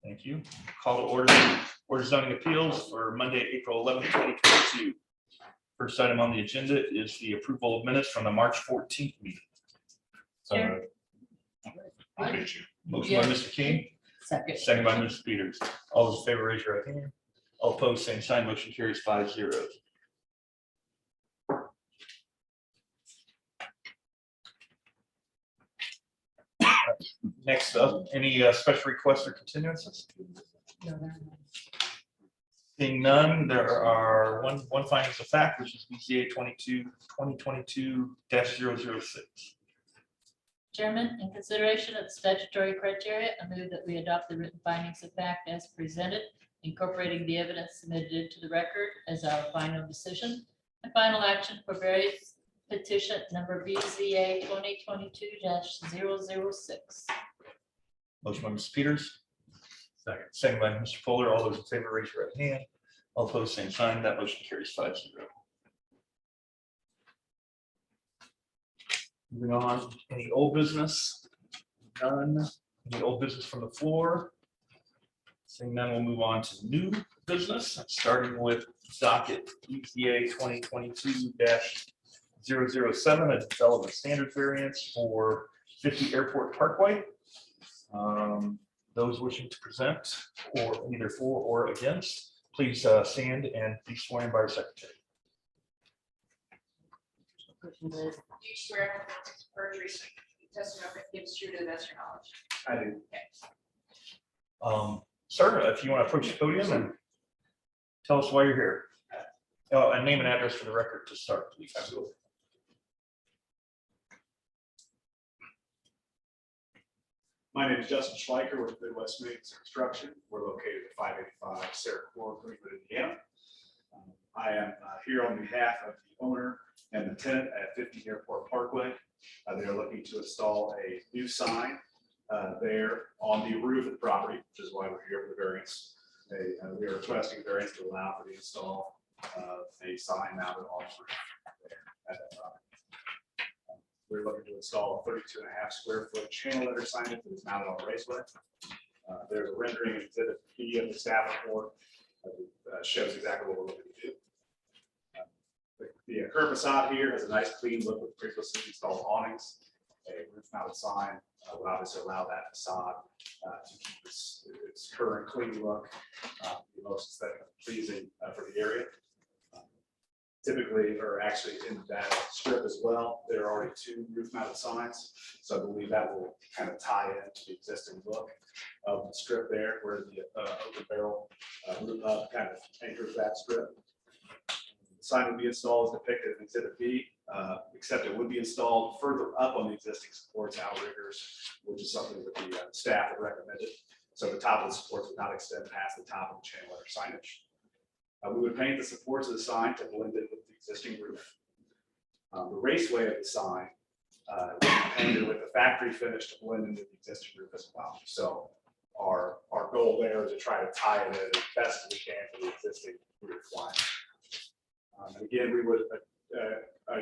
Thank you. Call to order zoning appeals for Monday, April 11, 2022. First item on the agenda is the approval of minutes from the March 14th meeting. So, motion by Mr. King, second by Ms. Peters. All those in favor, raise your right hand. All opposed, same sign. Motion carries 5-0. Next up, any special requests or continuances? Seeing none, there are one findings of fact, which is BCA 2022-006. Chairman, in consideration of the statutory criteria, I move that we adopt the written findings of fact as presented, incorporating the evidence submitted into the record as our final decision and final action for various petition number BZA 2022-006. Motion by Ms. Peters. Second by Mr. Fuller. All those in favor, raise your right hand. All opposed, same sign. That motion carries 5-0. Moving on, any old business? None. Any old business from the floor? Seeing none, we'll move on to new business, starting with docket EPA 2022-007, a development standard variance for 50 Airport Parkway. Those wishing to present, or either for or against, please stand and be sworn in by our secretary. Do you swear perjury testimony gives true to the best of your knowledge? I do. Sir, if you want to approach the podium and tell us why you're here. And name and address for the record to start, please. Absolutely. My name is Justin Schleicher with Midwest Maintenance Construction. We're located at 585 Sarah Court, Cleveland, Indiana. I am here on behalf of the owner and the tenant at 50 Airport Parkway. They are looking to install a new sign there on the roof of the property, which is why we're here for the variance. We are requesting a variance to allow for the install of a sign mounted on the roof there at that property. We're looking to install a 32.5 square foot channel letter signage that is mounted on the raceway. There's a rendering exhibit P of the staff report that shows exactly what we're looking to do. The curb facade here has a nice clean look with previously installed awnings. A roof mounted sign would obviously allow that facade to keep its current clean look, the most aesthetically pleasing for the area. Typically, or actually in that strip as well, there are already 2 roof mounted signs. So I believe that will kind of tie into the existing look of the strip there, where the open barrel roof hub kind of anchors that strip. The sign would be installed as depicted in Exhibit B, except it would be installed further up on the existing supports outriggers, which is something that the staff had recommended. So the top of the supports would not extend past the top of the channel letter signage. We would paint the supports of the sign to blend in with the existing roof. The raceway of the sign would be painted with the factory finish to blend into the existing roof as well. So our goal there is to try to tie it in as best as we can for the existing roof line. Again, we would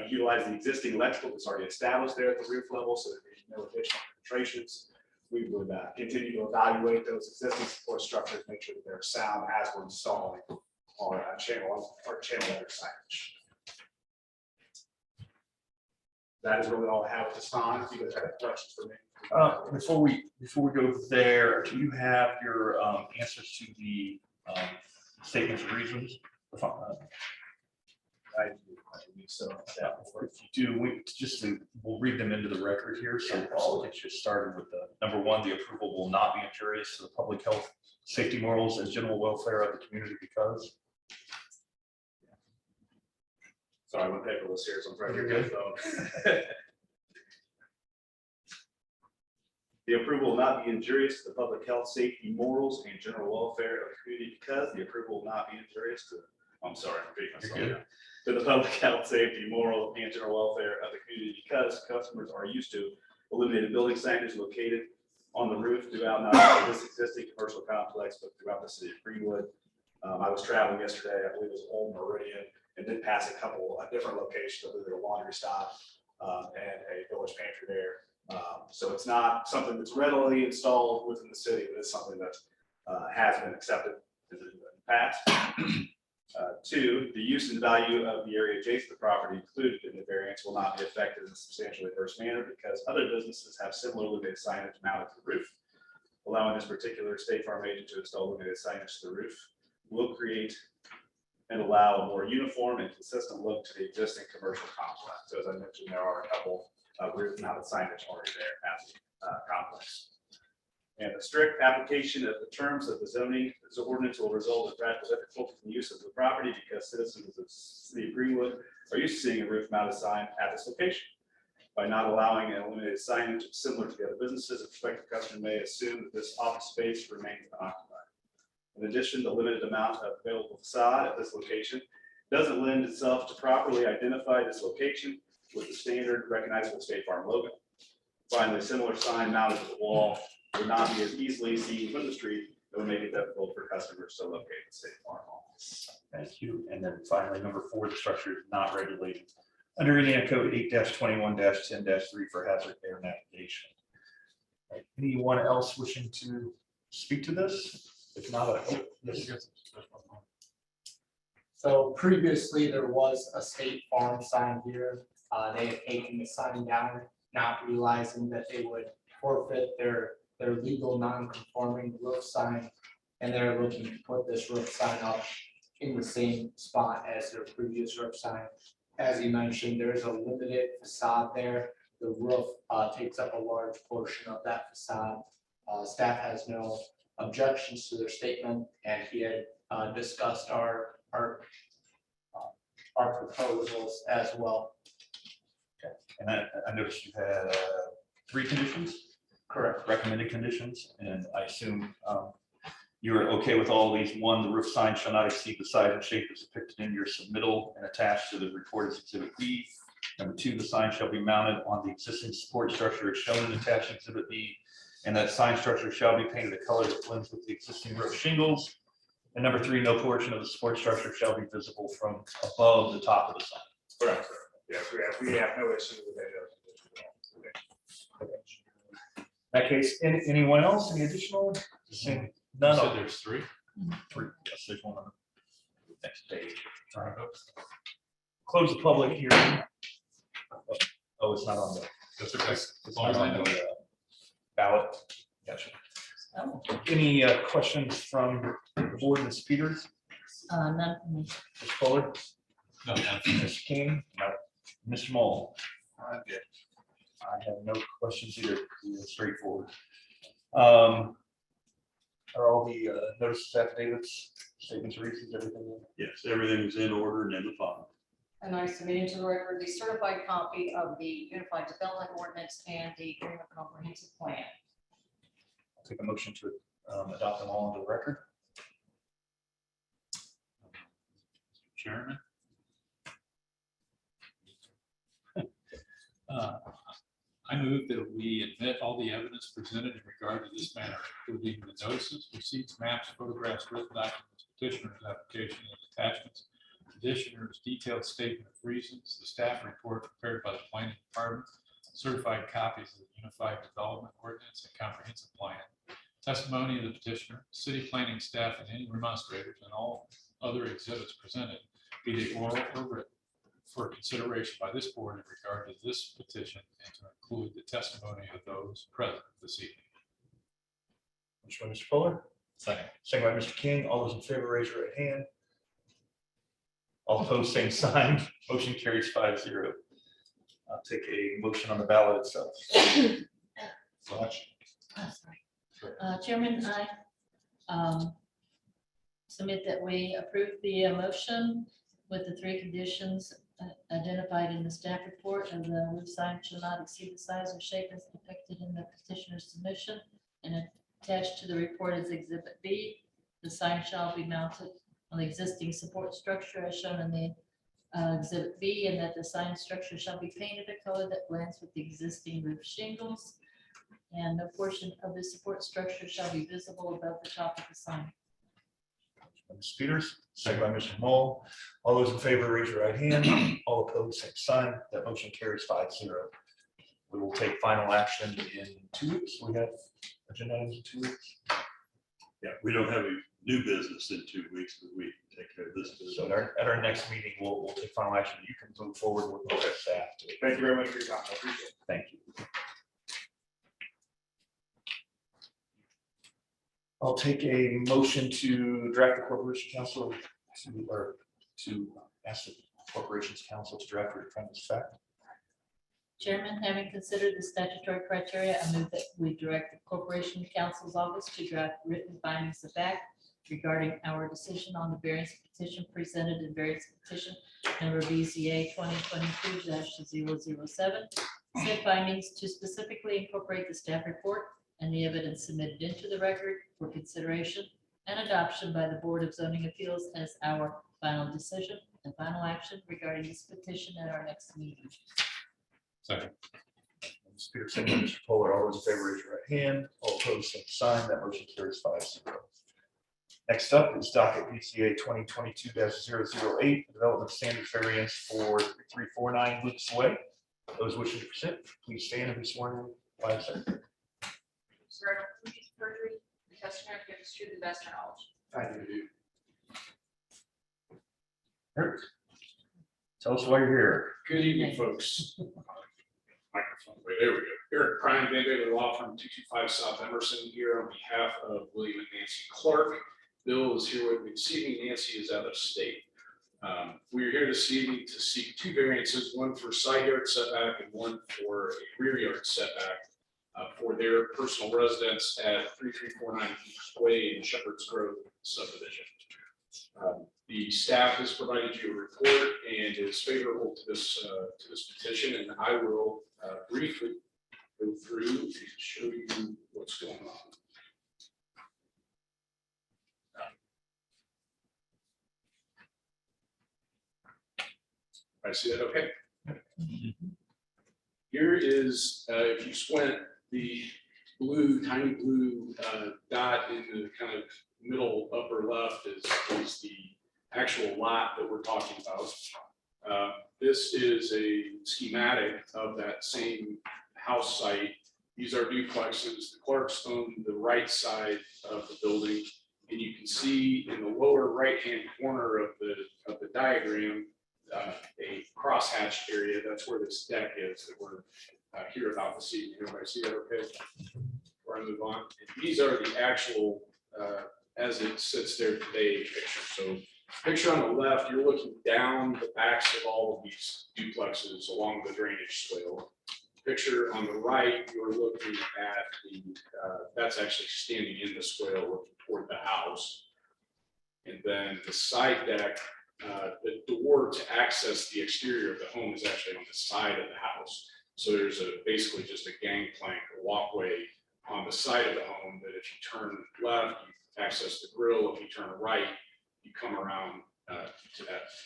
utilize the existing electrical that's already established there at the roof level, so that there's no additional penetrations. We would continue to evaluate those existing support structures, make sure that they're sound as we're installing our channel letter signage. That is really all I have at this time. If you guys have any questions for me. Before we go there, do you have your answers to the statements of reasons? I believe so. Yeah, if you do, we'll read them into the record here. So I'll get you started with the number 1. The approval will not be injurious to the public health, safety, morals, and general welfare of the community because. Sorry, I'm paperless here, so I'm trying to You're get good. my phone. The approval will not be injurious to the public health, safety, morals, and general welfare of the community because the approval will not be injurious to. I'm sorry, I'm repeating myself. To the public health, safety, moral, and general welfare of the community because customers are used to illuminated building signage located on the roof throughout not only this existing commercial complex, but throughout the city of Greenwood. I was traveling yesterday, I believe it was Old Meridian, and did pass a couple of different locations. I believe there were a laundry stop and a village pantry there. So it's not something that's readily installed within the city, but it's something that has been accepted in the past. Two, the use and value of the area adjacent to the property included in the variance will not be affected in a substantially adverse manner because other businesses have similar limited signage mounted to the roof. Allowing this particular State Farm agent to install limited signage to the roof will create and allow a more uniform and consistent look to the existing commercial complex. So as I mentioned, there are a couple roof mounted signage already there at the complex. And the strict application of the terms of the zoning ordinance will result in practical difficulties in use of the property because citizens of the city of Greenwood are used to seeing a roof mounted sign at this location. By not allowing an illuminated signage similar to the other businesses, a prospective customer may assume that this office space remains unoccupied. In addition, the limited amount of available facade at this location doesn't lend itself to properly identify this location with the standard recognizable State Farm logo. Finally, a similar sign mounted to the wall would not be as easily seen from the street. It would make it difficult for customers to locate the State Farm office. Thank you. And then finally, number 4, the structure is not regulated under Indiana Code 8-21-10-3 for hazard air navigation. Right, anyone else wishing to speak to this? If not, yes. So previously, there was a State Farm sign here. They had taken the sign down, not realizing that they would forfeit their legal non-conforming roof sign. And they're looking to put this roof sign up in the same spot as their previous roof sign. As you mentioned, there is a limited facade there. The roof takes up a large portion of that facade. Staff has no objections to their statement, and he had discussed our proposals as well. Okay. And I noticed you had 3 conditions, Correct. recommended conditions, and I assume you're okay with all these. 1, the roof sign shall not exceed the size and shape as depicted in your submittal and attached to the report as Exhibit B. Number 2, the sign shall be mounted on the existing support structure as shown in attached Exhibit B, and that sign structure shall be painted a color that blends with the existing roof shingles. And number 3, no portion of the support structure shall be visible from above the top of the sign. Correct. Yes, we have no issue with that. In that case, anyone else, any additional? None So of there's 3. 3. Yes, there's one on the next page. All right. Close the public hearing. Oh, it's not on the, That's okay. it's As long as not I on know. the ballot. Gotcha. Oh, Any questions from the board, Ms. Peters, none for me. Ms. Fuller, No, no. Mr. King? No. Mr. Mull? I'm good. I have no questions either. Straightforward. Are all the notices, affidavits, statements, of reasons, everything? Yes, everything's in order and in the file. And I submit into the record the certified copy of the Unified Development Ordinance and the Greenwood Comprehensive Plan. I'll take a motion to adopt them all into the record. Chairman. I move that we admit all the evidence presented in regard to this matter, including the notices, receipts, maps, photographs, written documents, petitioner's application and attachments, petitioner's detailed statement of reasons, the staff report prepared by the planning department, certified copies of the Unified Development Ordinance and Comprehensive Plan, testimony of the petitioner, city planning staff, and any remonstrators, and all other exhibits presented, be they oral or written, for consideration by this board in regard to this petition, and to include the testimony of those present this evening. Motion by Mr. Fuller, Second. second by Mr. King. All those in favor, raise your right hand. All opposed, same sign. Motion carries 5-0. I'll take a motion on the ballot itself. Much. Oh, sorry. Chairman, I submit that we approve the motion with the 3 conditions identified in the staff report, and the roof sign shall not exceed the size or shape as depicted in the petitioner's submission and attached to the report as Exhibit B. The sign shall be mounted on the existing support structure as shown in the Exhibit B, and that the sign structure shall be painted a color that blends with the existing roof shingles, and no portion of the support structure shall be visible above the top of the sign. Ms. Peters, second by Mr. Mull. All those in favor, raise your right hand. All opposed, same sign. That motion carries 5-0. We will take final action in 2 weeks. We have agenda items in 2 weeks. Yeah, we don't have a new business in 2 weeks, but we take care of this business. So at our next meeting, we'll take final action. You can move forward with the staff. Thank you very much for your time. I appreciate it. Thank you. I'll take a motion to draft the corporation council to ask the corporation's council to draft written findings of fact. Chairman, having considered the statutory criteria, I move that we direct the Corporation Counsel's Office to draft written findings of fact regarding our decision on the variance petition presented in variance petition number BZA 2022-007. Said findings to specifically incorporate the staff report and the evidence submitted into the record for consideration and adoption by the Board of Zoning Appeals as our final decision and final action regarding this petition at our next meeting. Second. Mr. Peterson, Mr. Pollard, all those in favor, raise your right hand. All opposed, same sign. That motion carries 5-0. Next up is docket BCA 2022-008, development standard variance for 349 Lucas Way. Those wishing to present, please stand and be sworn in by the secretary. Swear to please perjury, the testimony gives true to the best of your knowledge. I do. Eric, tell us why you're here. Good evening, folks. Microphone, wait, there we go. Eric Prime, Van Baylor Law Firm, 225 South Emerson, here on behalf of William and Nancy Clark. Bill is here with me this evening. Nancy is out of state. We are here this evening to seek two variances, one for side yard setback and one for a rear yard setback for their personal residence at 3349 East Way in Shepherd's Grove subdivision. The staff has provided you a report and is favorable to this petition, and I will briefly go through and show you what's going on. I see that, okay. Here is, if you squint, the blue, tiny blue dot in the kind of middle upper left is the actual lot that we're talking about. This is a schematic of that same house site. These are duplexes. The Clarks own the right side of the building, and you can see in the lower right-hand corner of the diagram a crosshatched area. That's where this deck is that we're here about this evening. Everybody see that okay? Before I move on, and these are the actual as it sits there today picture. So picture on the left, you're looking down the backs of all of these duplexes along the drainage swale. Picture on the right, you're looking at the that's actually standing in the swale looking toward the house. And then the side deck, the door to access the exterior of the home is actually on the side of the house. So there's basically just a gangplank or walkway on the side of the home that if you turn left, you access the grill. If you turn right, you come around to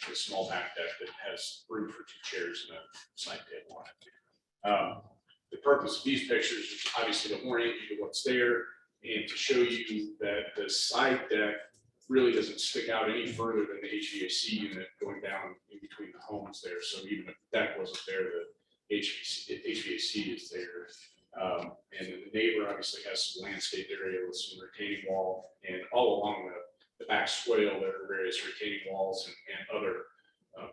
the small back deck that has room for two chairs and a side table on it. The purpose of these pictures is obviously to orient you to what's there and to show you that the side deck really doesn't stick out any further than the HVAC unit going down in between the homes there. So even if the deck wasn't there, the HVAC is there. And then the neighbor obviously has some landscape area with some retaining wall, and all along the back swale, there are various retaining walls and other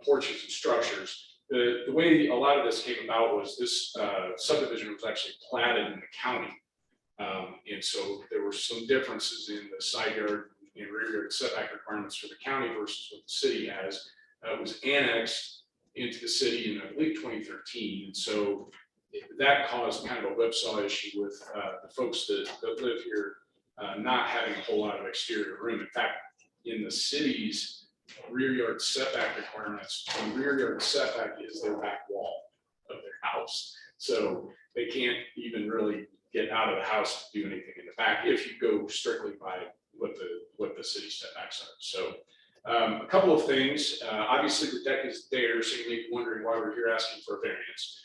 porches and structures. The way a lot of this came about was this subdivision was actually platted in the county. And so there were some differences in the side yard and rear yard setback requirements for the county versus what the city has. It was annexed into the city in, I believe, 2013. And so that caused kind of a whipsaw issue with the folks that live here not having a whole lot of exterior room. In fact, in the city's rear yard setback requirements, the rear yard setback is their back wall of their house. So they can't even really get out of the house to do anything in the back if you go strictly by what the city setbacks are. So a couple of things. Obviously, the deck is there, so you may be wondering why we're here asking for a variance.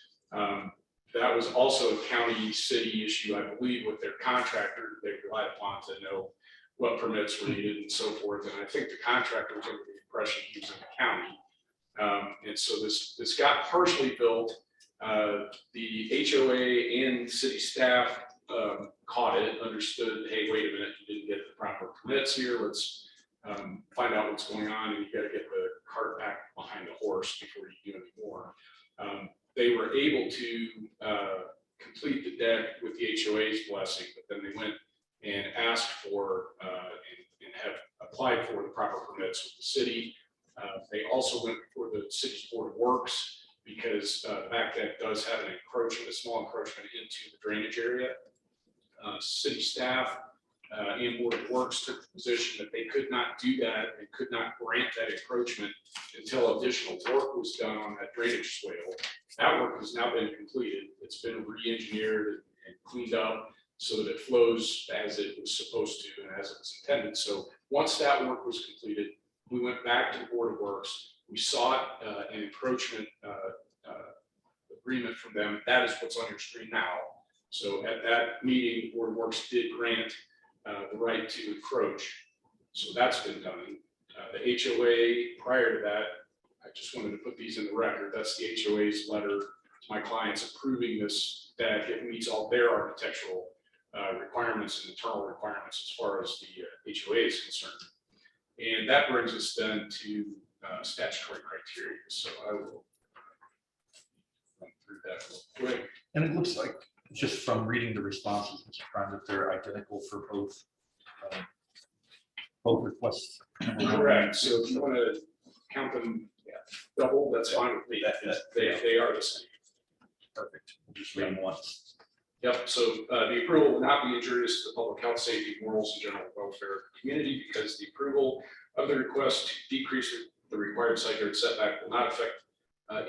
That was also a county city issue, I believe, with their contractor. They relied upon to know what permits were needed and so forth. And I think the contractor was under the impression he was in the county. And so this got partially built. The HOA and city staff caught it, understood, hey, wait a minute, you didn't get the proper permits here. Let's find out what's going on, and you got to get the cart back behind the horse before you do any more. They were able to complete the deck with the HOA's blessing, but then they went and asked for and have applied for the proper permits with the city. They also went before the city's Board of Works because the back deck does have an encroachment, a small encroachment into the drainage area. City staff and Board of Works took the position that they could not do that and could not grant that encroachment until additional work was done on that drainage swale. That work has now been completed. It's been re-engineered and cleaned up so that it flows as it was supposed to and as it was intended. So once that work was completed, we went back to the Board of Works. We sought an encroachment agreement from them. That is what's on your screen now. So at that meeting, the Board of Works did grant the right to encroach. So that's been done. The HOA prior to that, I just wanted to put these in the record. That's the HOA's letter to my clients approving this deck. It meets all their architectural requirements and internal requirements as far as the HOA is concerned. And that brings us then to statutory criteria. So I will run through that real quick. And it looks like, just from reading the responses, Mr. Prime, that they're identical for both requests. Correct. So if you want to count them double, that's fine with me. They are the same. Perfect. We'll just read them once. Yep, so the approval will not be injurious to the public health, safety, morals, and general welfare of the community because the approval of the request to decrease the required side yard setback will not affect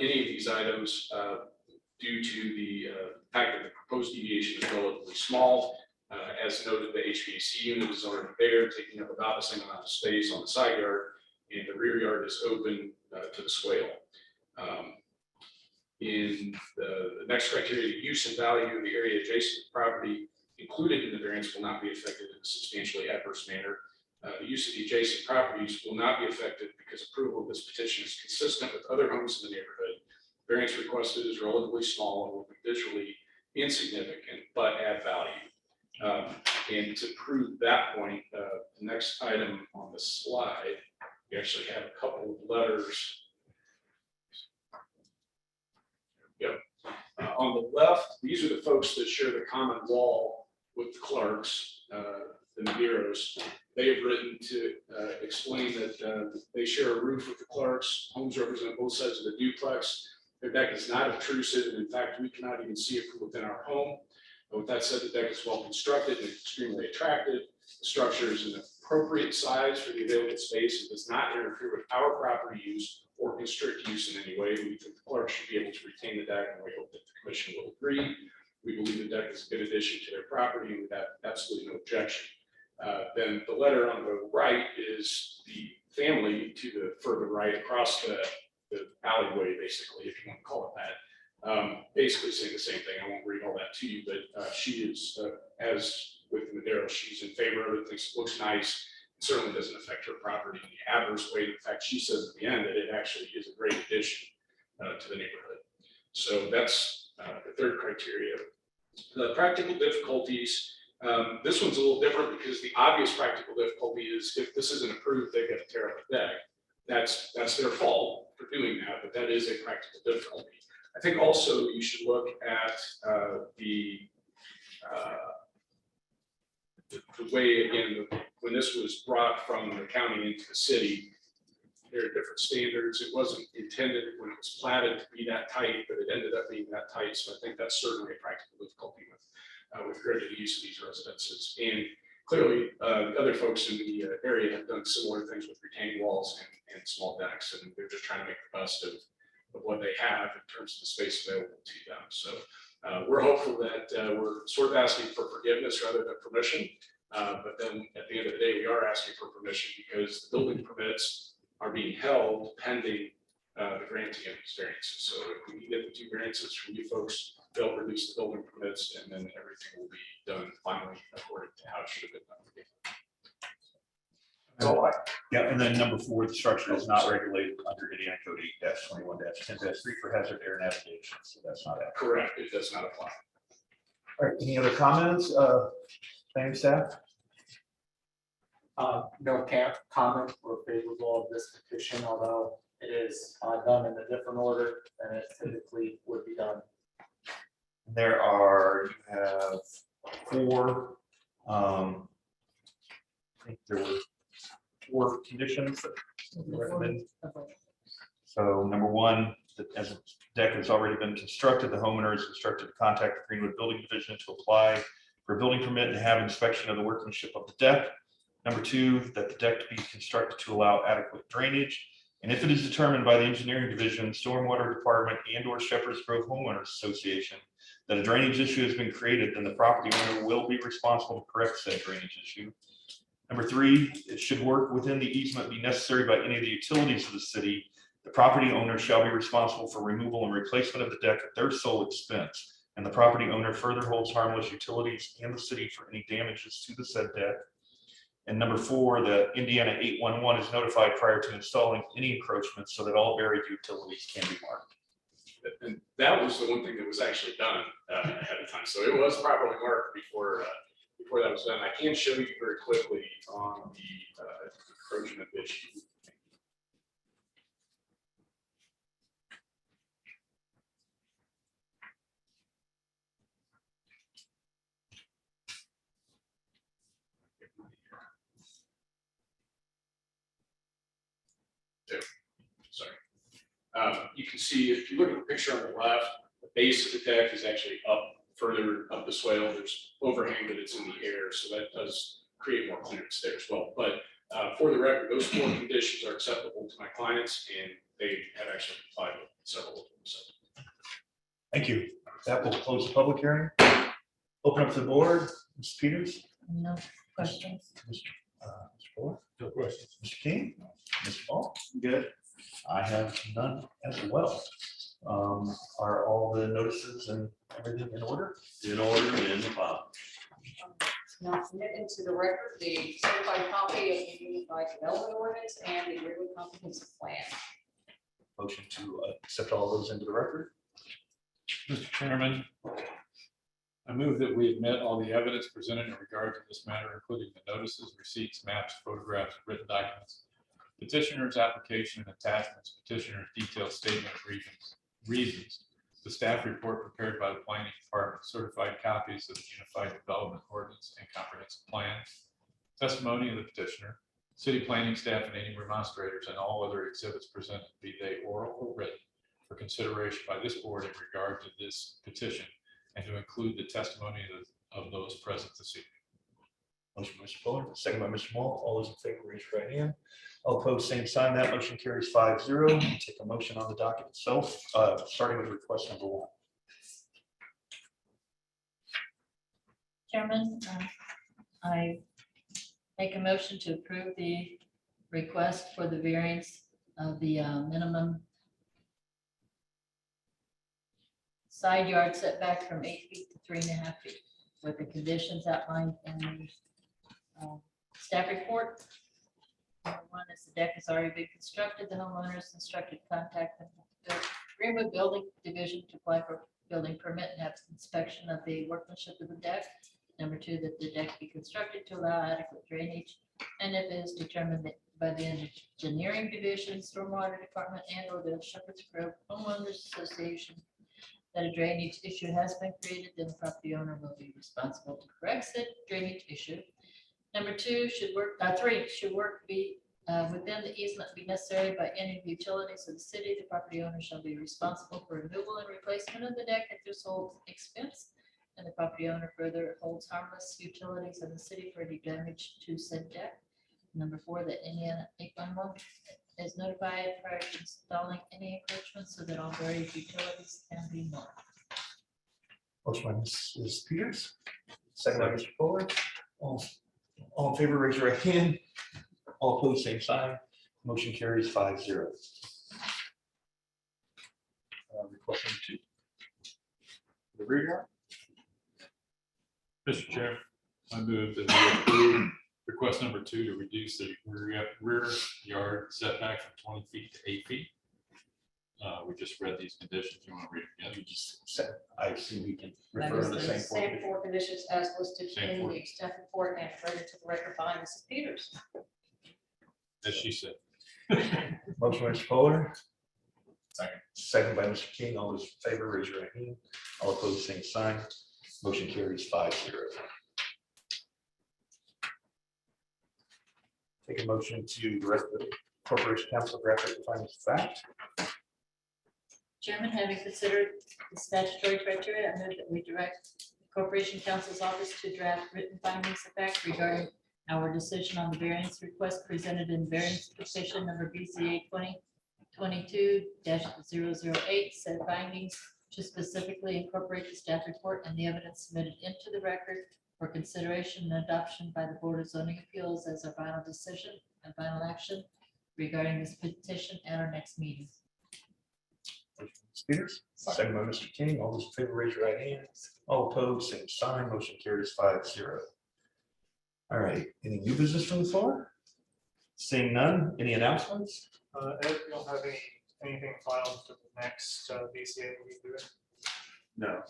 any of these items due to the fact that the proposed deviation is relatively small. As noted, the HVAC unit is already there, taking up about the same amount of space on the side yard, and the rear yard is open to the swale. In the next criteria, use and value of the area adjacent to the property included in the variance will not be affected in a substantially adverse manner. The use of the adjacent properties will not be affected because approval of this petition is consistent with other homes in the neighborhood. Variance requested is relatively small and will be visually insignificant, but add value. And to prove that point, the next item on the slide, we actually have a couple of letters. Yep. On the left, these are the folks that share the common wall with the Clarks, the Maderos. They have written to explain that they share a roof with the Clarks. Homes represent both sides of the duplex. Their deck is not obtrusive, and in fact, we cannot even see it from within our home. But with that said, the deck is well constructed and extremely attractive. The structure is an appropriate size for the available space. It does not interfere with our property use or constrict use in any way. We think the Clark should be able to retain the deck, and we hope that the commission will agree. We believe the deck is a good addition to their property, and we have absolutely no objection. Then the letter on the right is the family to the further right across the alleyway, basically, if you want to call it that. Basically saying the same thing. I won't read all that to you, but she is, as with Madero, she's in favor of it, thinks it looks nice. It certainly doesn't affect her property in the adverse way. In fact, she says at the end that it actually is a great addition to the neighborhood. So that's the third criteria. The practical difficulties, this one's a little different because the obvious practical difficulty is if this isn't approved, they've got to tear up the deck. That's their fault for doing that, but that is a practical difficulty. I think also you should look at the way, again, when this was brought from the county into the city, there are different standards. It wasn't intended when it was platted to be that tight, but it ended up being that tight. So I think that's certainly a practical difficulty with regard to the use of these residences. And clearly, other folks in the area have done similar things with retaining walls and small decks, and they're just trying to make the best of what they have in terms of the space available to them. So we're hopeful that we're sort of asking for forgiveness rather than permission. But then at the end of the day, we are asking for permission because the building permits are being held pending the granting of these variances. So if we can get the 2 variances from you folks, they'll release the building permits, and then everything will be done finally according to how it should have been done. So, yeah, and then number 4, the structure is not regulated under Indiana Code 8-21-10-3 for hazard air navigation. So that's not accurate. Correct, it does not apply. All right, any other comments, planning staff? No comment or favorable of this petition, although it is done in a different order than it typically would be done. There are, you have 4, I think there were 4 conditions that we recommend. So number 1, that as a deck has already been constructed, the homeowner is instructed to contact the Greenwood Building Division to apply for a building permit and have inspection of the workmanship of the deck. Number 2, that the deck be constructed to allow adequate drainage. And if it is determined by the engineering division, stormwater department, and or Shepherd's Grove Homeowners Association that a drainage issue has been created, then the property owner will be responsible to correct said drainage issue. Number 3, it should work within the easement be necessary by any of the utilities of the city. The property owner shall be responsible for removal and replacement of the deck at their sole expense. And the property owner further holds harmless utilities and the city for any damages to the said deck. And number 4, the Indiana 811 is notified prior to installing any encroachments so that all buried utilities can be marked. And that was the one thing that was actually done ahead of time. So it was properly marked before that was done. I can show you very quickly on the encroachment issue. Sorry. You can see, if you look at the picture on the left, the base of the deck is actually up further up the swale. There's overhang, but it's in the air, so that does create more clearance there as well. But for the record, those 4 conditions are acceptable to my clients, and they have actually complied with several of them. So. Thank you. That will close the public hearing. Open up to the board. Ms. Peters? No questions. Mr. Fuller? No questions. Mr. King? Mr. Paul? Good. I have none as well. Are all the notices and everything in order? In order and in the file. Now submit into the record the certified copy of the Unified Development Ordinance and the Greenwood Comprehensive Plan. Motion to accept all those into the record. Mr. Chairman, I move that we admit all the evidence presented in regard to this matter, including the notices, receipts, maps, photographs, written documents, petitioner's application and attachments, petitioner's detailed statement of reasons, the staff report prepared by the planning department, certified copies of the Unified Development Ordinance and Comprehensive Plan, testimony of the petitioner, city planning staff and any remonstrators, and all other exhibits presented, be they oral or written, for consideration by this board in regard to this petition, and to include the testimony of those present this evening. Motion by Mr. Fuller, second by Mr. Wall. All those in favor, raise your right hand. All opposed, same sign. That motion carries 5-0. Take a motion on the docket itself, starting with request number 1. Chairman, I make a motion to approve the request for the variance of the minimum side yard setback from 8 feet to 3.5 feet with the conditions outlined in the staff report. Number 1 is the deck has already been constructed. The homeowner is instructed to contact the Greenwood Building Division to apply for building permit and have inspection of the workmanship of the deck. Number 2, that the deck be constructed to allow adequate drainage. And if it is determined that by the engineering division, stormwater department, and or the Shepherd's Grove Homeowners Association that a drainage issue has been created, then the property owner will be responsible to correct said drainage issue. Number 2, should work, 3, should work be within the easement be necessary by any of the utilities of the city, the property owner shall be responsible for removal and replacement of the deck at their sole expense. And the property owner further holds harmless utilities of the city for any damage to said deck. Number 4, that Indiana 811 is notified prior to installing any encroachments so that all various utilities can be marked. Motion by Mrs. Peters, second by Mr. Fuller. All in favor, raise your right hand. All opposed, same sign. Motion carries 5-0. Request number 2. The rear yard. Mr. Chair, I move that we approve request number 2 to reduce the rear yard setback from 20 feet to 8 feet. We just read these conditions. You want to read them again? You just said, I assume we can That refer is to the the same. Same form. four conditions as listed Same in four. the staff report and read into the record by Mrs. Peters. As she said. Motion by Mr. Fuller, Second. second by Mr. King. All those in favor, raise your right hand. All opposed, same sign. Motion carries 5-0. Take a motion to direct the Corporation Council graphic findings of fact. Chairman, having considered the statutory criteria, I move that we direct the Corporation Counsel's Office to draft written findings of fact regarding our decision on the variance request presented in variance petition number BCA 2022-008, said findings to specifically incorporate the staff report and the evidence submitted into the record for consideration and adoption by the Board of Zoning Appeals as our final decision and final action regarding this petition at our next meeting. Peters, second by Mr. King. All those in favor, raise your right hand. All opposed, same sign. Motion carries 5-0. All right, any new business from the floor? Seeing none, any announcements? Ed, you don't have anything filed for the next BCA meeting, do you? No,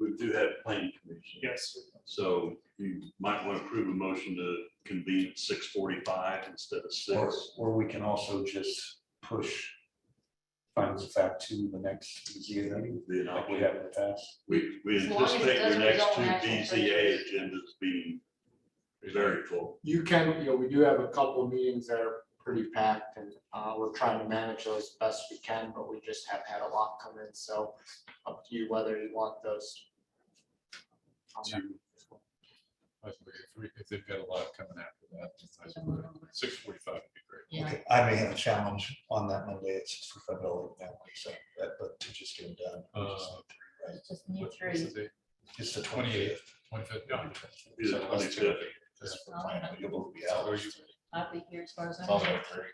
we do have planning commission. Yes. So you might want to approve a motion to convene at 6:45 instead of Or 6. or we can also just push findings of fact to the next BZA meeting, Then like we have in the past. we As long as it anticipate your doesn't next result two in actual BZA agendas being very full. You can, we do have a couple of meetings that are pretty packed and we're trying to manage those best we can, but we just have had a lot come in, so up to you whether you want those. If they've got a lot coming after that, 6:45 would be great. Yeah, Okay, I may have a challenge on that Monday at 6:45, so that, but to just get them done. we just need three, right? just need What's three. the date? It's the 28th. 28th. 25th. Yeah. Either So us 25th. That's for final. You'll both be out. Or you- I'll be here as far as I'm. I'll concerned. go 3.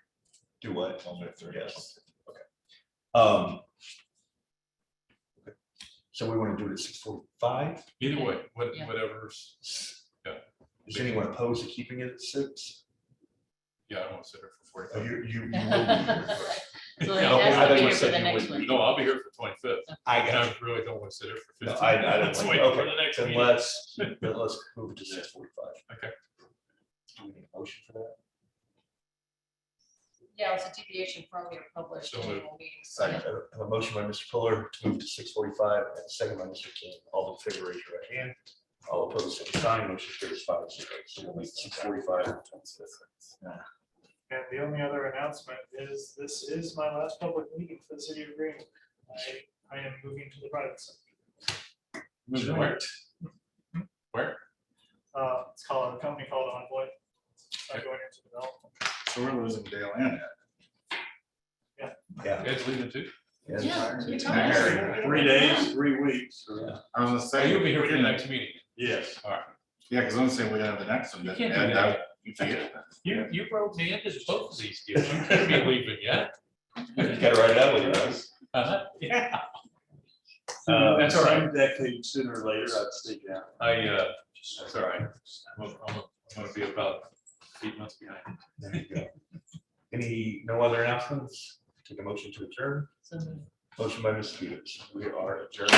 Do what? I'll go 3. Yes. Okay. Okay. So we want to do it at 6:45? Either way, Yeah. whatever's, Is anyone opposed to keeping it at 6? yeah, I don't want to sit here for Oh, 45. you will be here. So Yeah, it I has to thought be you here for said the you next wouldn't. one. No, I'll be here for 25th. I And got I really don't want to sit here for No, 15. I don't Let's like- wait okay, for the next then meeting. let's move it to 6:45. Okay. Do we need a motion for that? Yeah, it's a deviation from your published So moved. annual meeting. I have a motion by Mr. Fuller to move to 6:45 and a second by Mr. King. All in favor, raise your right hand. All opposed, same sign. Motion carries 5-0. So we'll meet 6:45. And the only other announcement is this is my last public meeting for the city of Greenwood. I am moving to the private sector. Moving where? Where? It's called a company called Envoy. I'm going into development. So we're losing Dale and Ed. Yeah. Ed's leaving too? Yes. Yeah, you told I us. heard 3 days, 3 weeks. Yeah. I was gonna So say. you'll be here for the next meeting. Yes. All right. Yeah, because I'm saying we have the next one. You but can't do Ed, that. You forget it. You wrote me into both of these deals. You can't be leaving yet. You gotta write it out with you, guys. Yeah. That's all right. Some decade sooner or later, I'd stay down. That's all right. I'm gonna be about 8 months behind. There you go. No other announcements? Take a motion to adjourn. So moved. Motion by Ms. Peters. We are adjourned.